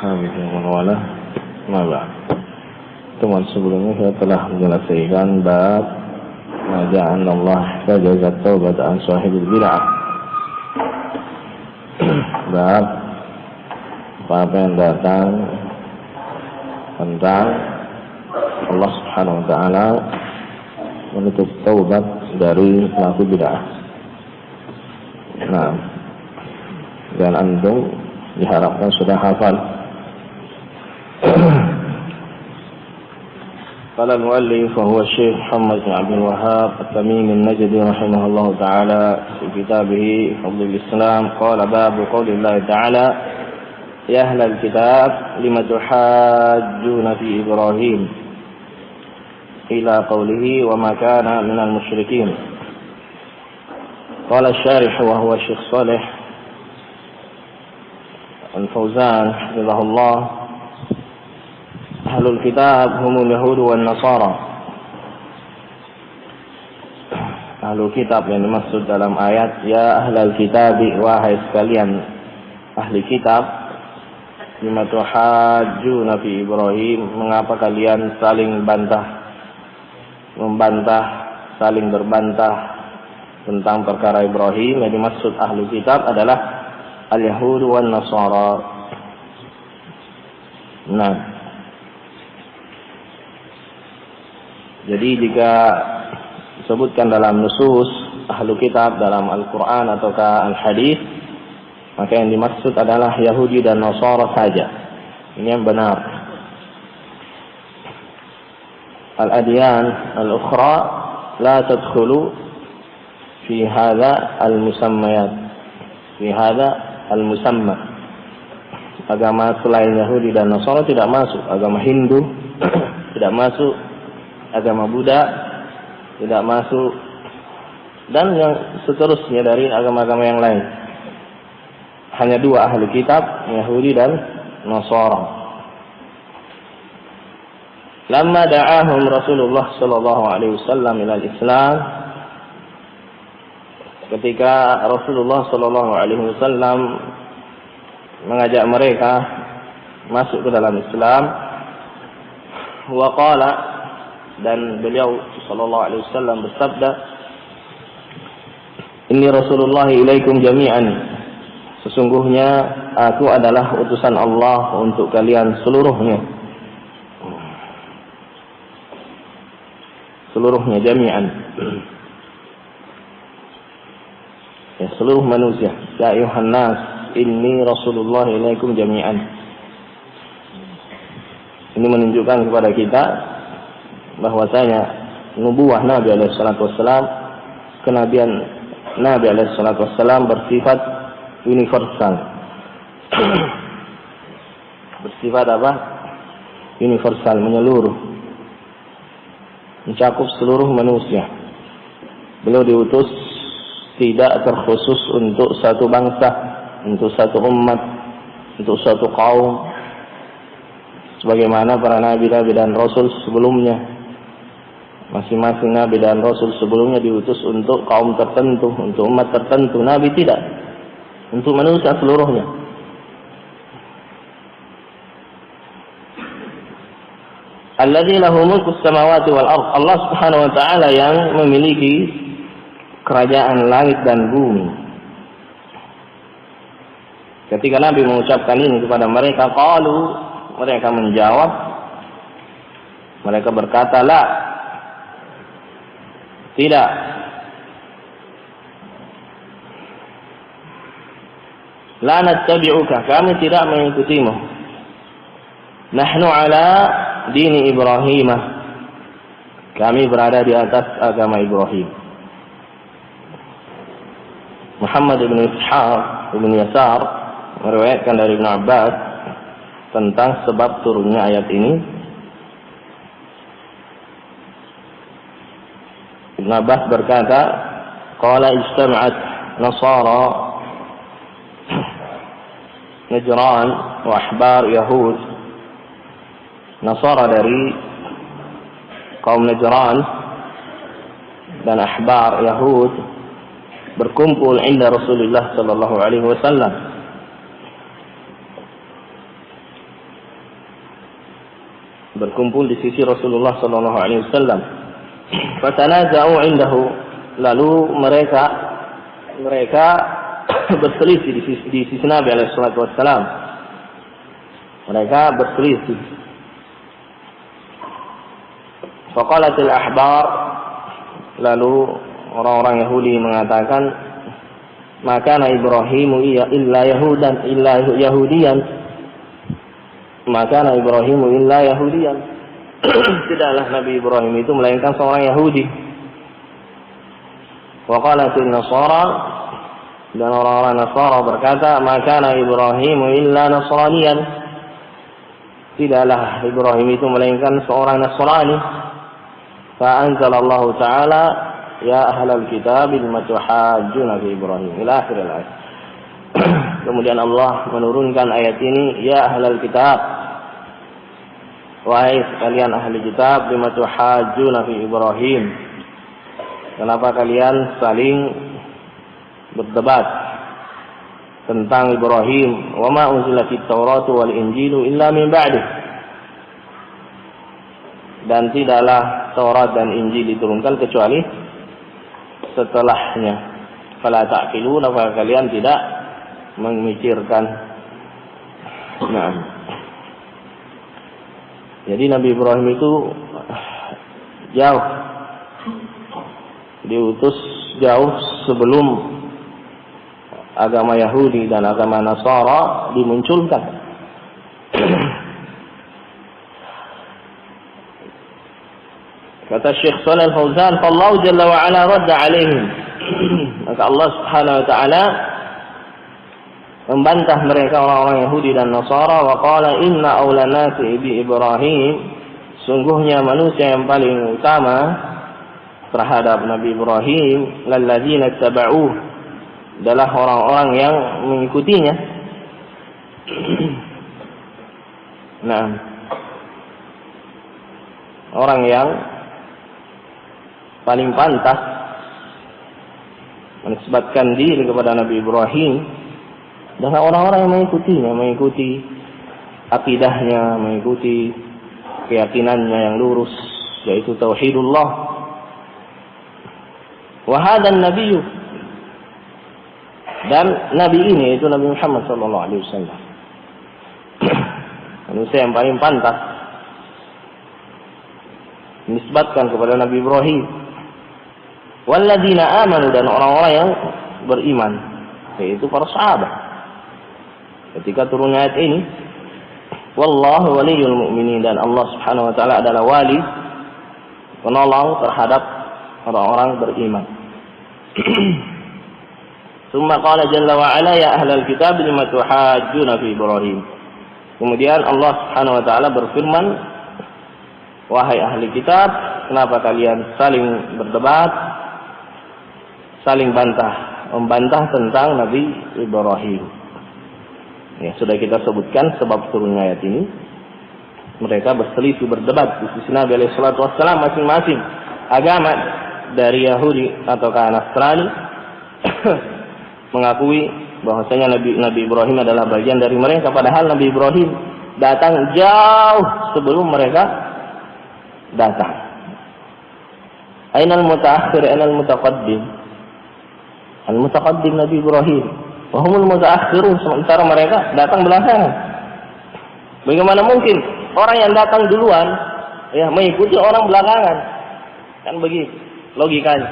Alhamdulillah. Malah teman sebelumnya saya telah menyelesaikan bab Maja'an Allah fajazat taubat an sahibil bid'ah. Bab apa yang datang tentang Allah Subhanahu wa taala menutup taubat dari pelaku bid'ah. Nah, dan antum diharapkan sudah hafal. قال المؤلف وهو الشيخ محمد بن عبد الوهاب التميمي النجدي رحمه الله تعالى في كتابه فضل الإسلام قال باب قول الله تعالى يا أهل الكتاب لم تحاجون في إبراهيم إلى قوله وما كان من المشركين. قال الشارح وهو الشيخ صالح الفوزان حفظه الله Ahlul kitab humul yahudu wan nasara. Ahlul kitab yang dimaksud dalam ayat ya ahlal kitabi, wahai sekalian ahli kitab, lima tuhajjuna fi Ibrahim, mengapa kalian saling membantah, saling berbantah tentang perkara Ibrahim. Yang dimaksud ahli kitab adalah al-yahudu wan nasara. Nah, jadi jika disebutkan dalam nusus ahlu kitab dalam Al-Quran ataukah Al-Hadis, maka yang dimaksud adalah Yahudi dan Nasara saja. Ini yang benar. Al-adyan al-ukhra la tadkhulu fi hadha al-musammayat, fi hadha al-musamma. Agama selain Yahudi dan Nasara tidak masuk. Agama Hindu tidak masuk, agama Buddha tidak masuk, dan yang seterusnya dari agama-agama yang lain. Hanya dua ahli kitab, Yahudi dan Nasara. Lamma da'ahum Rasulullah sallallahu alaihi wasallam ila al-Islam, ketika Rasulullah sallallahu alaihi wasallam mengajak mereka masuk ke dalam Islam, wa qala, dan beliau sallallahu alaihi wasallam bersabda, Inni Rasulullah ilaikum jami'an, sesungguhnya aku adalah utusan Allah untuk kalian seluruhnya. Seluruhnya, jami'an, ya, seluruh manusia. Ya ayuhan nas, inni Rasulullah ilaikum jami'an. Ini menunjukkan kepada kita bahwasanya nubuwah Nabi alaihi salatu wassalam, kenabian Nabi alaihi salatu wassalam bersifat universal. Bersifat apa? Universal, menyeluruh, mencakup seluruh manusia. Beliau diutus tidak terkhusus untuk satu bangsa, untuk satu umat, untuk satu kaum, sebagaimana para nabi-nabi dan rasul sebelumnya. Masing-masing nabi dan rasul sebelumnya diutus untuk kaum tertentu, untuk umat tertentu. Nabi tidak, untuk manusia seluruhnya. Alladzi lahu mulku samawati wal ardh. Allah Subhanahu wa taala yang memiliki kerajaan langit dan bumi. Ketika Nabi mengucapkan ini kepada mereka, qalu, mereka menjawab, mereka berkata, la, tidak. La nattabi'uka, kami tidak mengikutimu. Nahnu ala dini Ibrahim, kami berada di atas agama Ibrahim. Muhammad ibn Ishaq ibn Yasar meriwayatkan dari Ibn Abbas tentang sebab turunnya ayat ini. Ibn Abbas berkata, qala ijtama'at Nasara Najran wa ahbar Yahud. Nasara dari kaum Najran dan ahbar Yahud berkumpul inda Rasulullah sallallahu alaihi wasallam berkumpul di sisi Rasulullah sallallahu alaihi wasallam. Fatanaza'u indahu, lalu mereka berselisih di sisi Nabi alaihi salatu wasallam. Mereka berselisih. Faqalatil ahbar, lalu orang-orang Yahudi mengatakan, maka Ibrahimu illa Yahudiyan. Maka Ibrahimu illa Yahudiyan. Tidaklah Nabi Ibrahim itu melainkan seorang Yahudi. Wa qalatil Nasara, dan orang-orang Nasara berkata, maka Ibrahimu illa Nasraniyan. Tidaklah Ibrahim itu melainkan seorang Nasrani. Fa anzalallahu ta'ala, ya ahlal kitab lima tuhajjuna fi Ibrahim, ila akhir ayat. Kemudian Allah menurunkan ayat ini, ya ahlal kitab, wahai sekalian ahli kitab, lima tuhajjuna fi Ibrahim, kenapa kalian saling berdebat tentang Ibrahim? Wa ma unzilatit Tauratu wal Injilu illa min ba'dih, dan tidaklah Taurat dan Injil diturunkan kecuali setelahnya. Fala ta'qiluna, maka kalian tidak memikirkan. Nah, jadi Nabi Ibrahim itu jauh diutus jauh sebelum agama Yahudi dan agama Nasara dimunculkan. Kata Syekh Shalih Al-Fauzan, "Fallahu jalla wa ala radda 'alaihim." Maka Allah Subhanahu wa taala membantah mereka orang-orang Yahudi dan Nasara, wa qala inna awla nasi bi Ibrahim, sungguhnya manusia yang paling utama terhadap Nabi Ibrahim lalladzina tabauh, adalah orang-orang yang mengikutinya. Nah, orang yang paling pantas menisbatkan diri kepada Nabi Ibrahim adalah orang-orang yang mengikutinya, mengikuti akidahnya, mengikuti keyakinannya yang lurus, yaitu tauhidullah. Wa hadan nabiyyu, dan nabi ini yaitu Nabi Muhammad sallallahu alaihi wasallam, manusia yang paling pantas menisbatkan kepada Nabi Ibrahim. Walladzina amanu, dan orang-orang yang beriman, yaitu para sahabat. Ketika turunnya ayat ini, wallahu waliyul mu'minin, dan Allah Subhanahu wa taala adalah wali, penolong terhadap orang-orang beriman. Tsumma qala jalla wa ala ya ahlal kitab lima tuhajjuna fi Ibrahim. Kemudian Allah Subhanahu wa taala berfirman, wahai ahli kitab, kenapa kalian saling berdebat, saling membantah tentang Nabi Ibrahim? Ya, sudah kita sebutkan sebab turunnya ayat ini. Mereka berselisih, berdebat di sisi Nabi alaihi salatu wassalam, masing-masing agama dari Yahudi ataukah Nasrani mengakui bahwasanya Nabi Ibrahim adalah bagian dari mereka, padahal Nabi Ibrahim datang jauh sebelum mereka datang. Ainal mutaakhir, ainal mutaqaddim? Al-mutaqaddim Nabi Ibrahim, wa humul mutaakhirun, sementara mereka datang belakangan. Bagaimana mungkin orang yang datang duluan ya mengikuti orang belakangan? Kan begitu logikanya.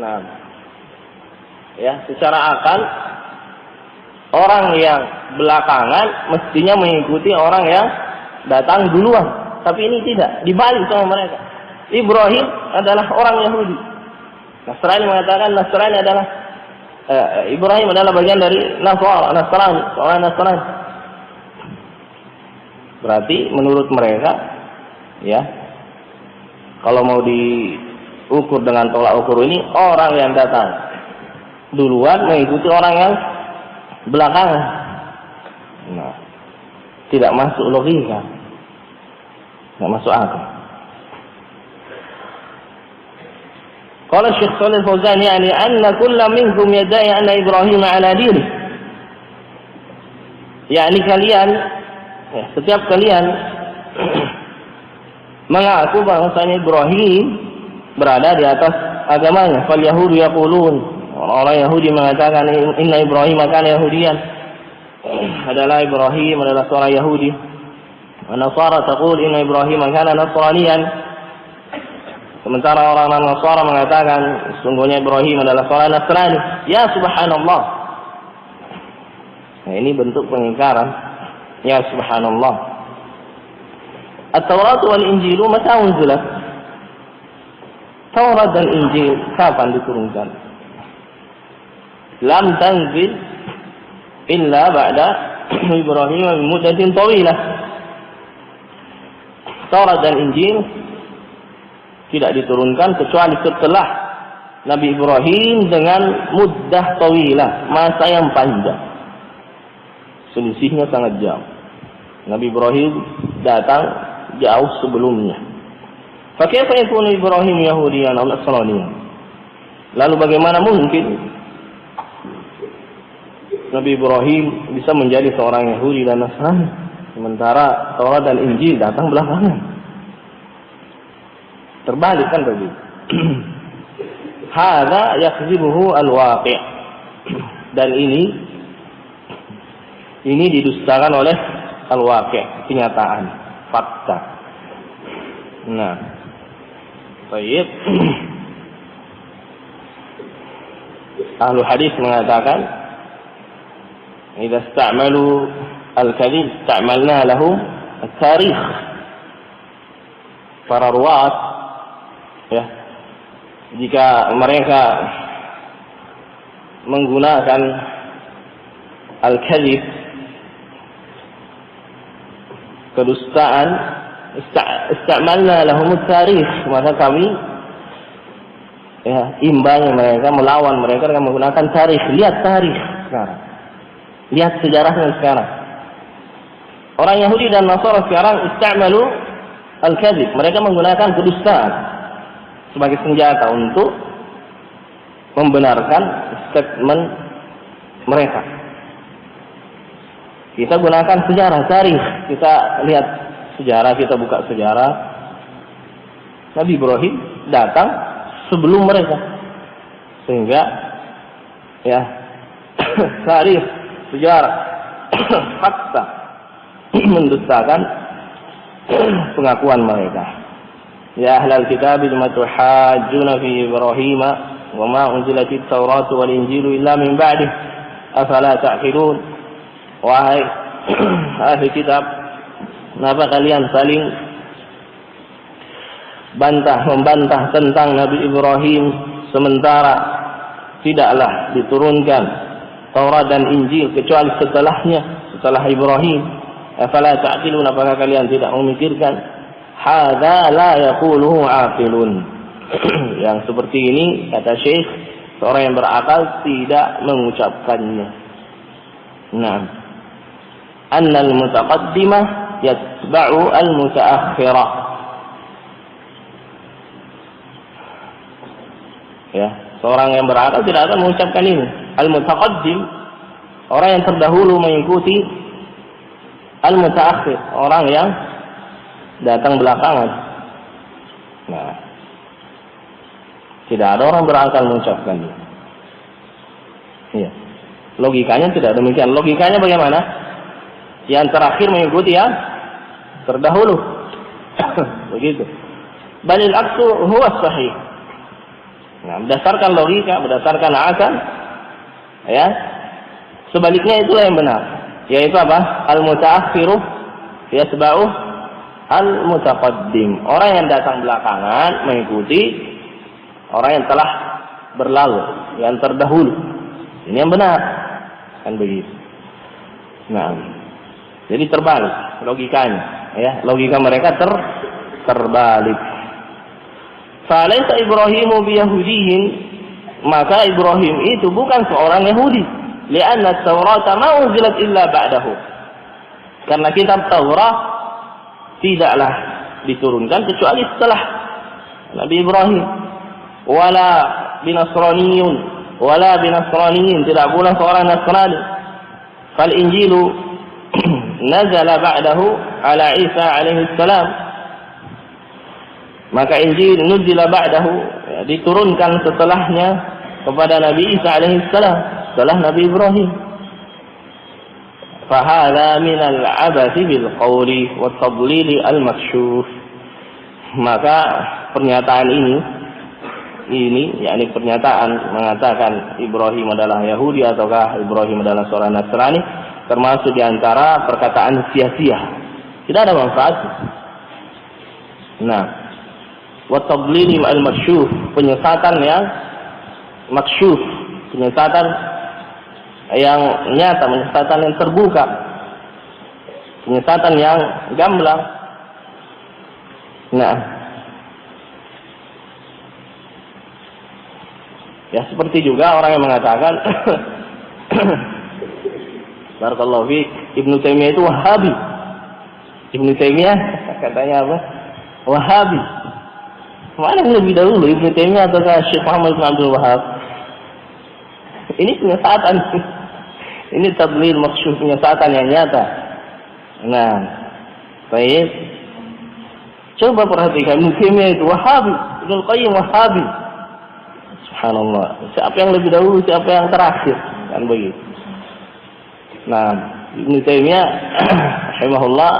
Nah, ya secara akal orang yang belakangan mestinya mengikuti orang yang datang duluan, tapi ini tidak, dibalik sama mereka. Ibrahim adalah orang Yahudi. Nasrani mengatakan Nasrani adalah Ibrahim adalah bagian dari Nasrani, orang Nasrani. Berarti menurut mereka, ya, kalau mau diukur dengan tolak ukur ini, orang yang datang duluan mengikuti orang yang belakangan. Nah, tidak masuk logika, tidak masuk akal. Qala Syekh Shalih Al-Fauzan, yani anna kulla minkum yadai anna Ibrahim ala dini. Yani kalian Ya, setiap kalian mengaku bahwasanya Ibrahim berada di atas agamanya. Fal Yahudu yaqulun, orang Yahudi mengatakan inna Ibrahim kana Yahudiyan, adalah Ibrahim adalah seorang Yahudi. Wa Nasara taqul inna Ibrahim kana Nasraniyan. Sementara orang Nasara mengatakan sesungguhnya Ibrahim adalah seorang Nasrani. Ya subhanallah. Nah, ini bentuk pengingkaran. Ya subhanallah. At-Taurat wal Injil mata unzilat? Taurat dan Injil kapan diturunkan? Lam tanzil illa ba'da Ibrahim bi muddatin tawilah. Taurat dan Injil tidak diturunkan kecuali setelah Nabi Ibrahim dengan muddah tawilah, masa yang panjang. Selisihnya sangat jauh. Nabi Ibrahim datang jauh sebelumnya. Fakaifa yakunu Ibrahim Yahudiyan aw Nasraniyan? Lalu bagaimana mungkin Nabi Ibrahim bisa menjadi seorang Yahudi dan Nasrani sementara Taurat dan Injil datang belakangan? Terbalik kan begitu. Hadza yakzibuhu al-waqi'. Dan ini didustakan oleh al-waqi', kenyataan, fakta. Nah, baik. Ahlu hadis mengatakan, "Idza ista'malu al-kadhib, ista'malna lahum at-tarikh." Para ruwat, ya, jika mereka menggunakan al-kadhib, kedustaan, istamalna lahum at-tarikh, maka kami imbangi mereka, melawan mereka dengan menggunakan tarikh. Lihat tarikh sekarang, lihat sejarahnya sekarang. Orang Yahudi dan Nasara sekarang istamalu al-kadhib, mereka menggunakan kedustaan sebagai senjata untuk membenarkan statement mereka. Kita gunakan sejarah, tarikh. Kita lihat sejarah, kita buka sejarah. Nabi Ibrahim datang sebelum mereka. Sehingga ya tarikh, sejarah, fakta mendustakan pengakuan mereka. Ya ahlal kitab lima tuhajjuna fi Ibrahim wa ma unzilatit Taurat wal Injil illa min ba'dih afala ta'qilun. Wahai ahli kitab, kenapa kalian saling membantah tentang Nabi Ibrahim sementara tidaklah diturunkan Taurat dan Injil kecuali setelahnya, setelah Ibrahim? Afala ta'qilun, apakah kalian tidak memikirkan? Hadza la yaquluhu 'aqilun. Yang seperti ini, kata Syekh, seorang yang berakal tidak mengucapkannya. Nah, annal mutaqaddimah yatba'u al-mutaakhirah. Ya, seorang yang berakal tidak akan mengucapkan ini. Al-mutaqaddim, orang yang terdahulu mengikuti al-mutaakhir, orang yang datang belakangan. Nah, tidak ada orang berakal mengucapkan ini. Iya. Logikanya tidak demikian. Logikanya bagaimana? Yang terakhir mengikuti yang terdahulu. Begitu. Balil aksu huwa sahih. Nah, berdasarkan logika, berdasarkan akal, ya, sebaliknya itulah yang benar. Yaitu apa? Al-mutaakhiru yatba'u al-mutaqaddim. Orang yang datang belakangan mengikuti orang yang telah berlalu, yang terdahulu. Ini yang benar. Kan begitu. Nah, jadi terbalik logikanya, ya. Logika mereka terbalik. Falaysa Ibrahimu biyahudiyyin, maka Ibrahim itu bukan seorang Yahudi. Lianna at-Taurat ma unzilat illa ba'dahu. Karena kitab Taurat tidaklah diturunkan kecuali setelah Nabi Ibrahim. Wala binasraniyun, wala binasraniyin, tidak pula seorang Nasrani. Fal Injilu nazala ba'dahu ala Isa alaihi salam. Maka Injil nuzila ba'dahu, ya, diturunkan setelahnya kepada Nabi Isa alaihi salam, setelah Nabi Ibrahim. Fahadha min al-'abathi bil qawli wa tadlili al-makshuf. Maka pernyataan ini yakni pernyataan mengatakan Ibrahim adalah Yahudi ataukah Ibrahim adalah seorang Nasrani, termasuk di antara perkataan sia-sia, tidak ada manfaat. Nah, wa tadlili al-makshuf, penyesatan yang maksyuf, penyesatan yang nyata, penyesatan yang terbuka, penyesatan yang gamblang. Nah, ya seperti juga orang yang mengatakan barakallahu fiik, Ibnu Taimiyah itu Wahabi. Ibnu Taimiyah katanya apa? Wahabi. Mana yang lebih dahulu, Ibnu Taimiyah atau Syekh Muhammad bin Abdul Wahhab? Ini penyesatan. Ini tadlil maksyuf, penyesatan yang nyata. Nah, baik. Coba perhatikan, Ibnu Taimiyah itu Wahabi, Ibnu Qayyim Wahabi. Subhanallah. Siapa yang lebih dahulu, siapa yang terakhir? Kan begitu. Nah, Ibnu Taimiyah rahimahullah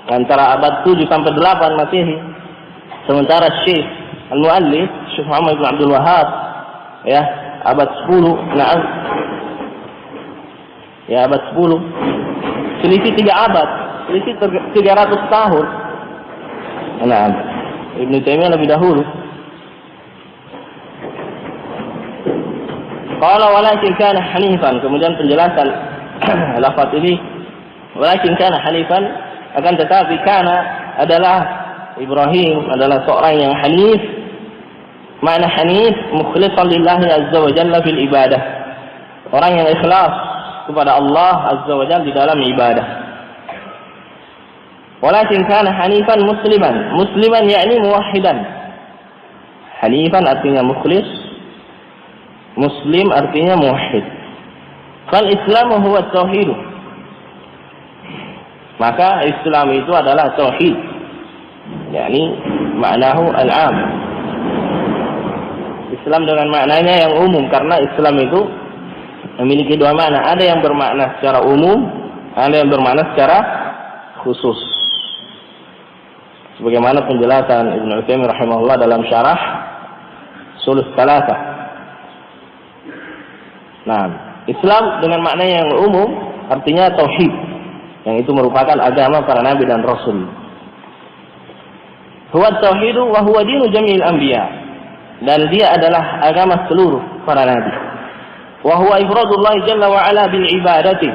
antara abad 7 sampai 8 Masehi. Sementara Syekh Al-Muallif, Syekh Muhammad bin Abdul Wahhab, ya, abad 10. Nah, ya abad 10. Selisih 3 abad, selisih 300 tahun. Nah, Ibnu Taimiyah lebih dahulu. Qala walakin kana hanifan, kemudian penjelasan lafaz ini, walakin kana hanifan, akan tetapi kana adalah Ibrahim adalah seorang yang hanif. Makna hanif mukhlishan lillahi azza wa jalla fil ibadah, orang yang ikhlas kepada Allah azza wa jalla di dalam ibadah. Walakin kana hanifan musliman, musliman yakni muwahhidan. Hanifan artinya mukhlis, muslim artinya muwahhid. Fal islamu huwa tauhid, maka Islam itu adalah tauhid, yakni maknahu al-am. Islam dengan maknanya yang umum, karena Islam itu memiliki 2 makna. Ada yang bermakna secara umum, ada yang bermakna secara khusus. Sebagaimana penjelasan Ibnu Utsaimin rahimahullah dalam syarah Sulus Salasah. Nah, Islam dengan maknanya yang umum artinya tauhid, yang itu merupakan agama para nabi dan rasul. Huwa tauhidu wa huwa dinu jami'il anbiya, dan dia adalah agama seluruh para nabi. Wa huwa ifradullah jalla wa ala bil ibadati,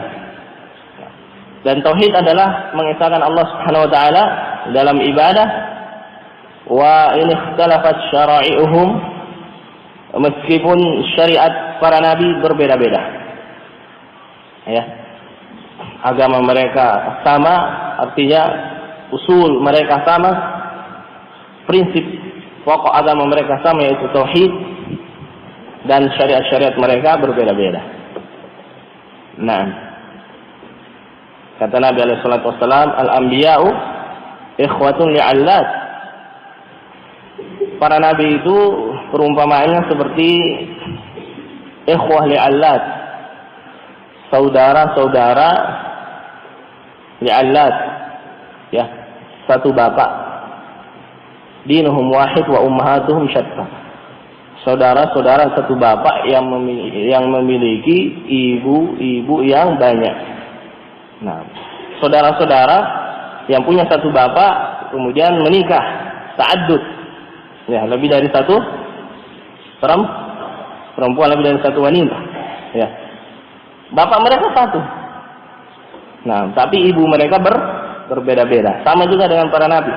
dan tauhid adalah mengesahkan Allah Subhanahu wa taala dalam ibadah. Wa in ikhtalafat syara'i'uhum, meskipun syariat para nabi berbeda-beda, ya, agama mereka sama, artinya usul mereka sama, prinsip pokok agama mereka sama, yaitu tauhid, dan syariat-syariat mereka berbeda-beda. Nah, kata Nabi alaihi salatu wassalam, al-anbiya'u ikhwatun li'allat. Para nabi itu perumpamaannya seperti ikhwah li'allat, saudara-saudara li'allat, ya, satu bapak. Dinuhum wahid wa ummahatuhum syatta. Saudara-saudara satu bapak yang memiliki ibu-ibu yang banyak. Nah, saudara-saudara yang punya satu bapak kemudian menikah, ta'addud, ya, lebih dari satu perempuan, lebih dari satu wanita, ya. Bapak mereka satu. Nah, tapi ibu mereka berbeda-beda. Sama juga dengan para nabi.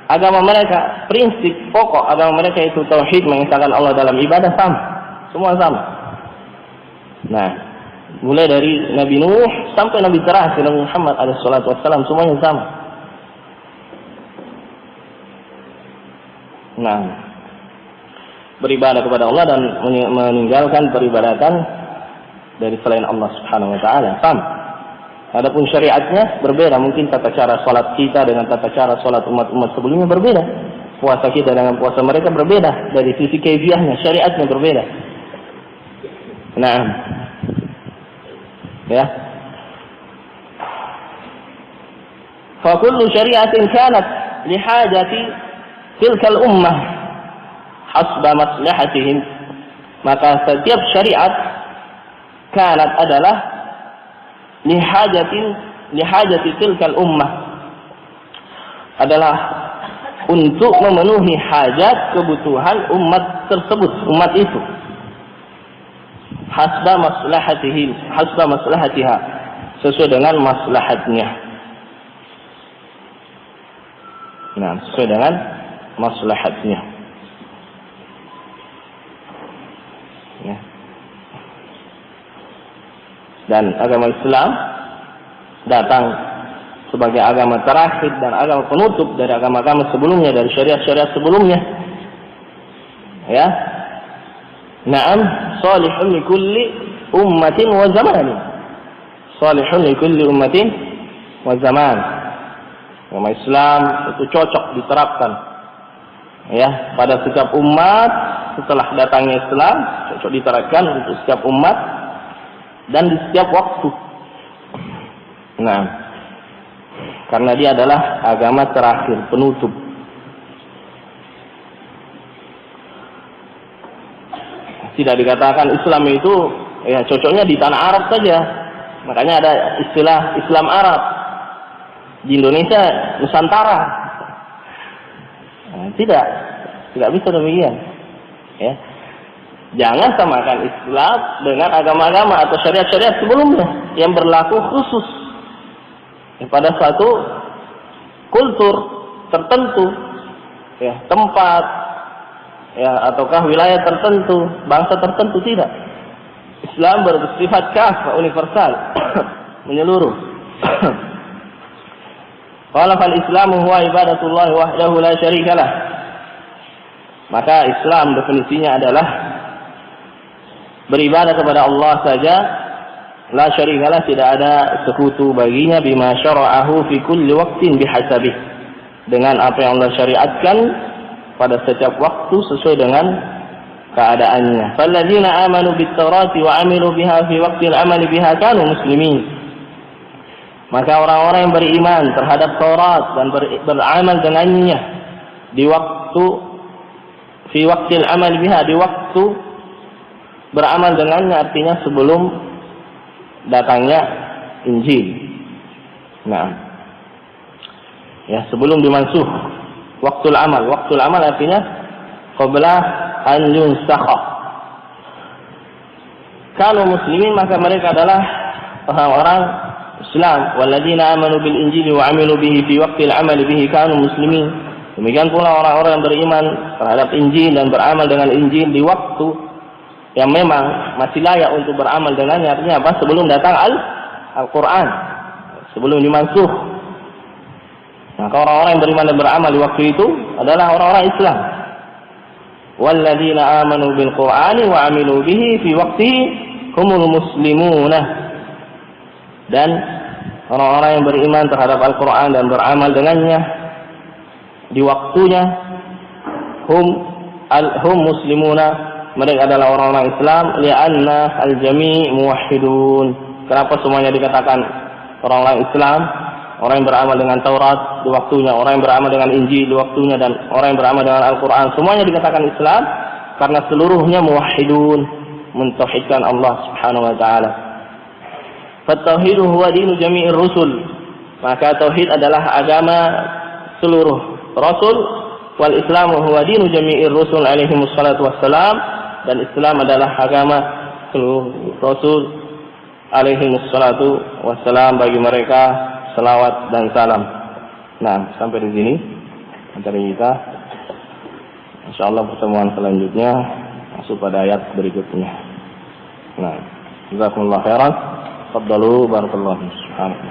Agama mereka, prinsip pokok agama mereka itu tauhid, mengesahkan Allah dalam ibadah, sama. Semua sama. Nah, mulai dari Nabi Nuh sampai Nabi terakhir Nabi Muhammad alaihi salatu wassalam, semuanya sama. Nah, beribadah kepada Allah dan meninggalkan peribadatan dari selain Allah Subhanahu wa taala, sama. Adapun syariatnya berbeda. Mungkin tata cara sholat kita dengan tata cara sholat umat-umat sebelumnya berbeda. Puasa kita dengan puasa mereka berbeda. Dari sisi kaifiahnya, syariatnya berbeda. Nah, ya. فكل شريعة كانت لحاجة تلك الأمة حسب مصلحتهم. Maka setiap syariat kanat adalah lihajati tilkal ummah, adalah untuk memenuhi hajat kebutuhan umat tersebut, umat itu. Hasba maslahatiha, sesuai dengan maslahatnya. Nah, sesuai dengan maslahatnya. Ya. Dan agama Islam datang sebagai agama terakhir dan agama penutup dari agama-agama sebelumnya, dari syariat-syariat sebelumnya. Ya. Na'am, salihun likulli ummatin wa zamanin. Salihun likulli ummatin wa zaman. Agama Islam itu cocok diterapkan, ya, pada setiap umat setelah datangnya Islam, cocok diterapkan untuk setiap umat dan di setiap waktu. Nah, karena dia adalah agama terakhir, penutup. Tidak dikatakan Islam itu ya cocoknya di tanah Arab saja. Makanya ada istilah Islam Arab. Di Indonesia Nusantara. Nah, tidak bisa demikian. Ya. Jangan samakan Islam dengan agama-agama atau syariat-syariat sebelumnya yang berlaku khusus pada suatu kultur tertentu, ya, tempat, ya, ataukah wilayah tertentu, bangsa tertentu. Tidak. Islam bersifat kafah, universal, menyeluruh. Qala fal Islamu huwa ibadatullah wahdahu la syarikalah. Maka Islam definisinya adalah beribadah kepada Allah saja, la syarikalah, tidak ada sekutu baginya, bima syara'ahu fi kulli waqtin bihasabih, dengan apa yang Allah syariatkan pada setiap waktu sesuai dengan keadaannya. Falladzina amanu bit-taurati wa 'amilu biha fi waqtil 'amali biha kanu muslimin. Maka orang-orang yang beriman terhadap Taurat dan beramal dengannya di waktu fi waqtil amal biha, di waktu beramal dengannya, artinya sebelum datangnya Injil. Nah, ya, sebelum dimansuh waktul amal. Waktul amal artinya qabla an yunsakha. Kalau muslimin, maka mereka adalah orang-orang Islam. Walladzina amanu bil injili wa 'amilu bihi fi waqtil 'amali bihi kanu muslimin. Demikian pula orang-orang yang beriman terhadap Injil dan beramal dengan Injil di waktu yang memang masih layak untuk beramal dengannya. Artinya apa? Sebelum datang Al-Quran, sebelum dimansuh. Maka orang-orang yang beriman dan beramal di waktu itu adalah orang-orang Islam. Walladzina amanu bil Qur'ani wa 'amilu bihi fi waqtihi humul muslimuna. Dan orang-orang yang beriman terhadap Al-Quran dan beramal dengannya di waktunya, hum muslimuna, mereka adalah orang-orang Islam. Li'anna al-jami' muwahhidun. Kenapa semuanya dikatakan orang-orang Islam? Orang yang beramal dengan Taurat di waktunya, orang yang beramal dengan Injil di waktunya, dan orang yang beramal dengan Al-Quran, semuanya dikatakan Islam karena seluruhnya muwahhidun, mentauhidkan Allah Subhanahu wa ta'ala. At-tauhidu huwa dinu jami'ir rusul. Maka tauhid adalah agama seluruh rasul. Wal islamu huwa dinu jami'ir rusul alaihi wassalatu wassalam. Dan Islam adalah agama seluruh rasul alaihi wassalatu wassalam, bagi mereka selawat dan salam. Nah, sampai di sini antara kita. Insyaallah pertemuan selanjutnya masuk pada ayat berikutnya. Nah, jazakumullah khairan. Faddalu barakallahu subhanahu.